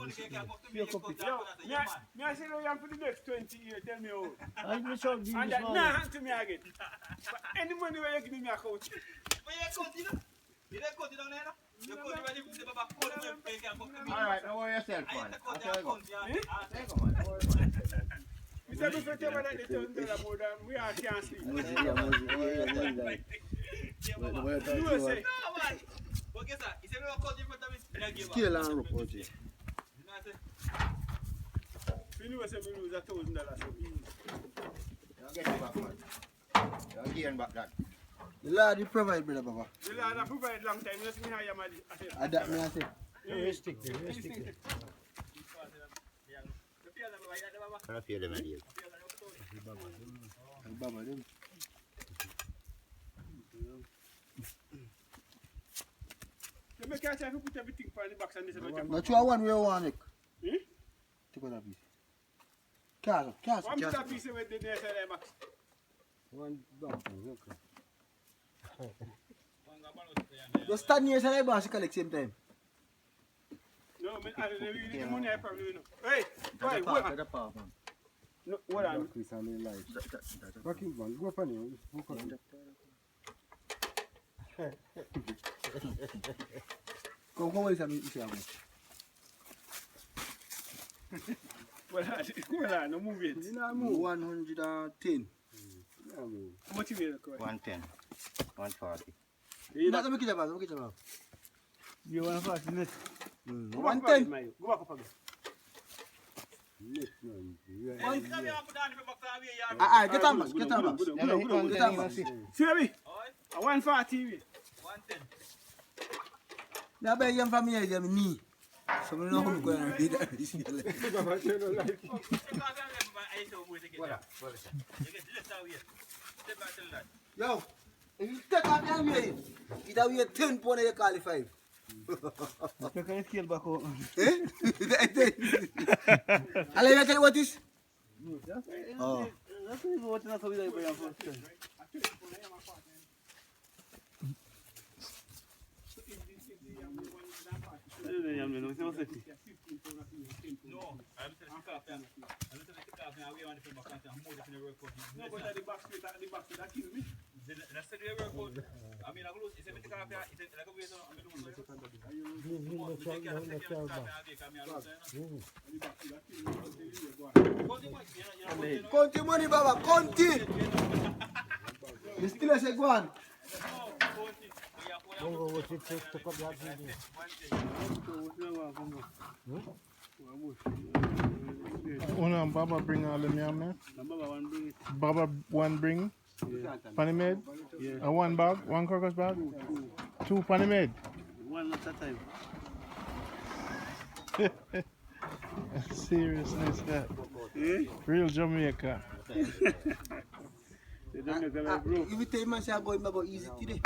Me I say no yam for the next 20 years, tell me how. I miss out this And that nah hand to me again. But any money where you give me a coach. But you cut it down. You don't cut it down there. You cut it when the papa cut when you can cut me. Alright, now worry yourself, man. I tell you. We said before tell me that they tell me about them, we are can't sleep. You say, No man. But guess what? He said we cut it in front of me. Scale and rope, OJ. you know say we lose $1,000 so easy. You get it back, man. You gain back that. The Lord, you provide, brother, Papa. The Lord have provided long time, you see me how you man. Adapt me, I say. We stick there, we stick there. I don't feel them ideas. Baba, them. You make a chance to put everything for the box and this is not Not sure one way you want, Nick. Hmm? Take out that piece. Cast, one piece of piece with the next box. One dump, okay. Just stand here and I boss collect same time. No, I the money I probably will know. Hey, wait, hold on. No, hold on. Back in one, go up on you. Come on, it's a me. Well, no move it. You know, move 110. How much you weigh? 110. 140. Not to make it about, You want to pass the net? 110. Go back up again. Get on, Max. Get on, Max. See me? 140. 110. Now, by young family, I have knee. So, we know who's going to read that. Yo, if you take off your way, it will be 10 pounds you call it 5. You can scale back out. Eh? I'll tell you what is? Oh. That's what I'm going to do. No, I'm telling you, we want to put back on more than the workout. No, but the box that kills me. That's the workout. I mean, I go lose. It's a bit of coffee. It's like a way to. Conti money, Baba. Conti. You still say go on. What it takes to cut that video. Una Baba bring all the meal, man. Baba one bring. Panny made. Yeah. One bag, one crocus bag. Two panny made. One at a time. Seriousness, that. Real Jamaica. If you tell me, I'm going to go easy today.